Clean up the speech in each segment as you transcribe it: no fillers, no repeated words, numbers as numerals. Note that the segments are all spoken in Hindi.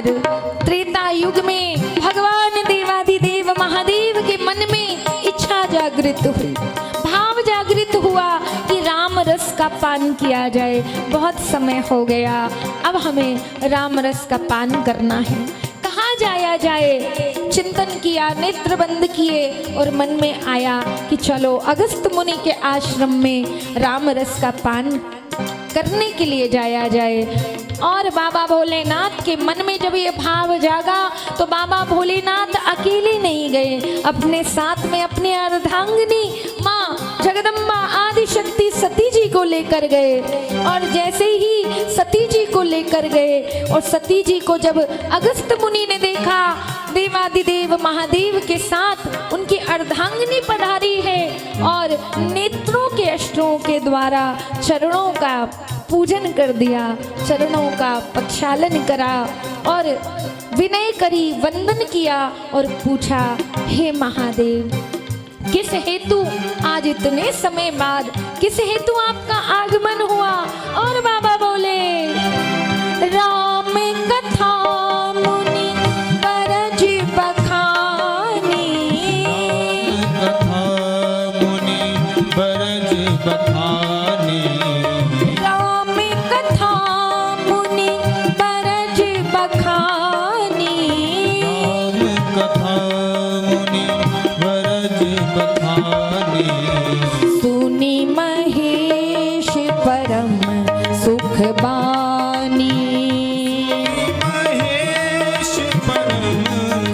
बार त्रेता युग में भगवान देवाधिदेव महादेव के मन में इच्छा जागृत हुई, भाव जागृत हुआ कि राम रस का पान किया जाए। बहुत समय हो गया, अब हमें राम रस का पान करना है, कहाँ जाया जाए। चिंतन किया, नेत्र बंद किए और मन में आया कि चलो अगस्त मुनि के आश्रम में राम रस का पान करने के लिए जाया जाए। और बाबा भोलेनाथ के मन में जब ये भाव जागा तो बाबा भोलेनाथ अकेले नहीं गए, अपने साथ में अपने अर्धांगिनी माँ जगदम्बा आदि शक्ति सती जी को लेकर गए। और जैसे ही सती जी को लेकर गए और सती जी को जब अगस्त मुनि ने देखा देवादिदेव महादेव के साथ उनकी अर्धांगिनी पधारी है और नेत्रों के अश्रुओं के द्वारा चरणों का पूजन कर दिया, चरणों का प्रक्षालन करा और विनय करी, वंदन किया और पूछा, हे महादेव, किस हेतु आज इतने समय बाद किस हेतु आपका आगमन हुआ? और बाबा बोले, राम कथा मुनि बरज बखानी, राम कथा मुनि बरज बखानी, राम कथा मुनि बरज बखानी, राम कथा मुनि बरज बखानी, सुनी महेश परम सुख बानी, महेश परम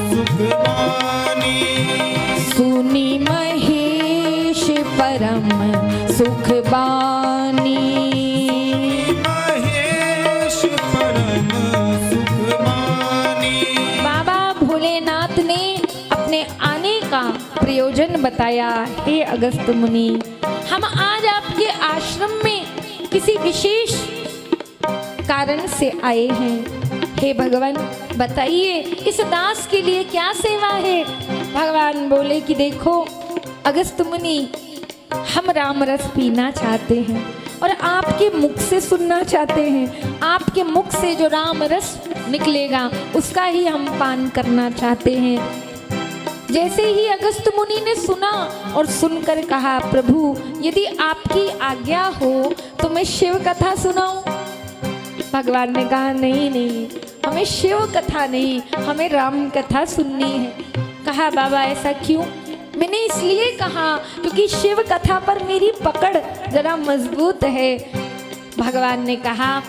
सुख बानी, सुनी महेश परम सुख बानी। महेश परम सुख बानी। बाबा भोलेनाथ ने अपने आने का प्रयोजन बताया, हे अगस्त मुनि, हम आज आपके आश्रम में किसी विशेष कारण से आए हैं। हे भगवान, बताइए इस दास के लिए क्या सेवा है? भगवान बोले कि देखो अगस्त मुनि, हम राम रस पीना चाहते हैं और आपके मुख से सुनना चाहते हैं। आपके मुख से जो राम रस निकलेगा उसका ही हम पान करना चाहते हैं। जैसे ही अगस्त मुनि ने सुना और सुनकर कहा, प्रभु यदि आपकी आज्ञा हो तो मैं शिव कथा सुनाऊं? भगवान ने कहा, नहीं नहीं, हमें शिव कथा नहीं, हमें राम कथा सुननी है। कहा, बाबा ऐसा क्यों? मैंने इसलिए कहा क्योंकि शिव कथा पर मेरी पकड़ जरा मजबूत है। भगवान ने कहा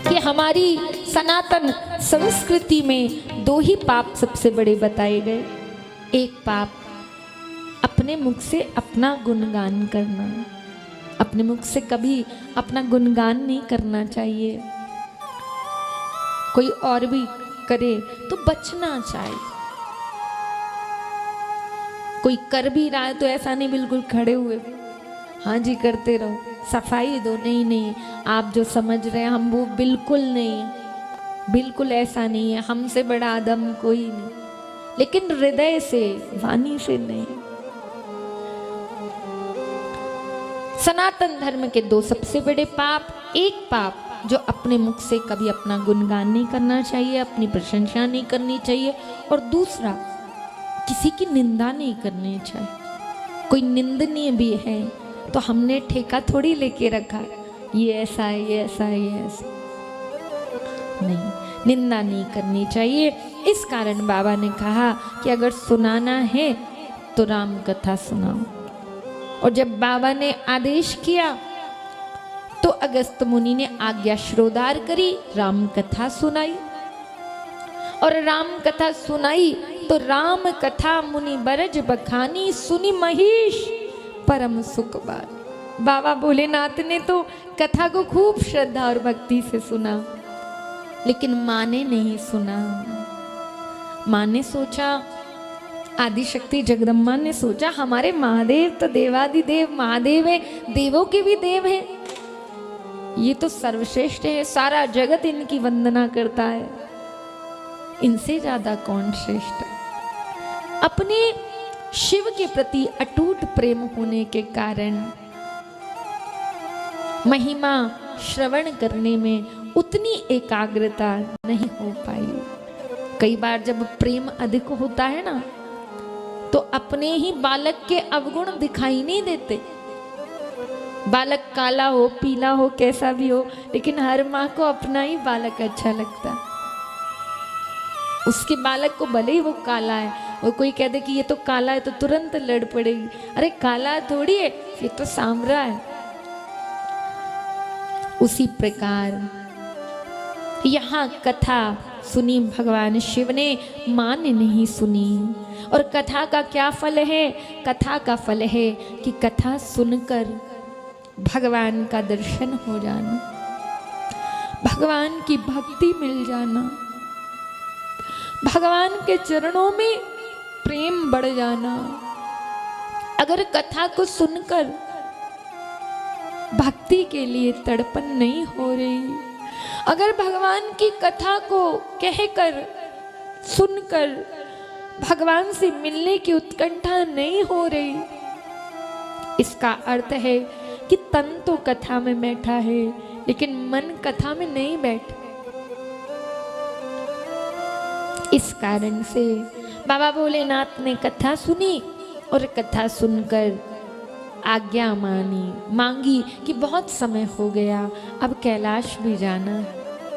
कि हमारी सनातन संस्कृति में दो ही पाप सबसे बड़े बताए गए। एक पाप अपने मुख से अपना गुणगान करना, अपने मुख से कभी अपना गुणगान नहीं करना चाहिए। कोई और भी करे तो बचना चाहिए। कोई कर भी रहा है तो ऐसा नहीं बिल्कुल खड़े हुए हाँ जी करते रहो, सफाई दो, नहीं नहीं, आप जो समझ रहे हैं हम वो बिल्कुल नहीं, बिल्कुल ऐसा नहीं है। हमसे बड़ा आदम कोई नहीं, लेकिन हृदय से, वाणी से नहीं। सनातन धर्म के दो सबसे बड़े पाप, एक पाप जो अपने मुख से कभी अपना गुणगान नहीं करना चाहिए, अपनी प्रशंसा नहीं करनी चाहिए, और दूसरा किसी की निंदा नहीं करनी चाहिए। कोई निंदनीय भी है तो हमने ठेका थोड़ी लेके रखा, ये ऐसा है, ये ऐसा है, ये ऐसा नहीं, निंदा नहीं करनी चाहिए। इस कारण बाबा ने कहा कि अगर सुनाना है तो राम कथा सुनाओ। और जब बाबा ने आदेश किया तो अगस्त मुनि ने आज्ञा श्रोदार करी, राम कथा सुनाई। और राम कथा सुनाई तो राम कथा मुनि बरज बखानी, सुनी महेश परम सुख बानी। बाबा भोलेनाथ ने तो कथा को खूब श्रद्धा और भक्ति से सुना, लेकिन माँ ने नहीं सुना। माँ ने सोचा, आदिशक्ति जगदम्बा ने सोचा, हमारे महादेव तो देवादिदेव महादेव है, देवों के भी देव है, ये तो सर्वश्रेष्ठ है, सारा जगत इनकी वंदना करता है, इनसे ज्यादा कौन श्रेष्ठ है? अपने शिव के प्रति अटूट प्रेम होने के कारण महिमा श्रवण करने में उतनी एकाग्रता नहीं हो पाई। कई बार जब प्रेम अधिक होता है ना, तो अपने ही बालक के अवगुण दिखाई नहीं देते। बालक काला हो, पीला हो, कैसा भी हो, लेकिन हर माँ को अपना ही बालक अच्छा लगता है। उसके बालक को भले ही वो काला है, और कोई कह दे कि ये तो काला है, तो तुरंत लड़ पड़ेगी, अरे काला थोड़ी है, ये तो सांवरा है। उसी प्रकार यहाँ कथा सुनी भगवान शिव ने, मान नहीं सुनी। और कथा का क्या फल है? कथा का फल है कि कथा सुनकर भगवान का दर्शन हो जाना, भगवान की भक्ति मिल जाना, भगवान के चरणों में प्रेम बढ़ जाना। अगर कथा को सुनकर भक्ति के लिए तड़पन नहीं हो रही, अगर भगवान की कथा को कहकर सुनकर भगवान से मिलने की उत्कंठा नहीं हो रही, इसका अर्थ है कि तन तो कथा में बैठा है, लेकिन मन कथा में नहीं बैठा। इस कारण से बाबा भोलेनाथ ने कथा सुनी और कथा सुनकर आज्ञा मांगी कि बहुत समय हो गया, अब कैलाश भी जाना है।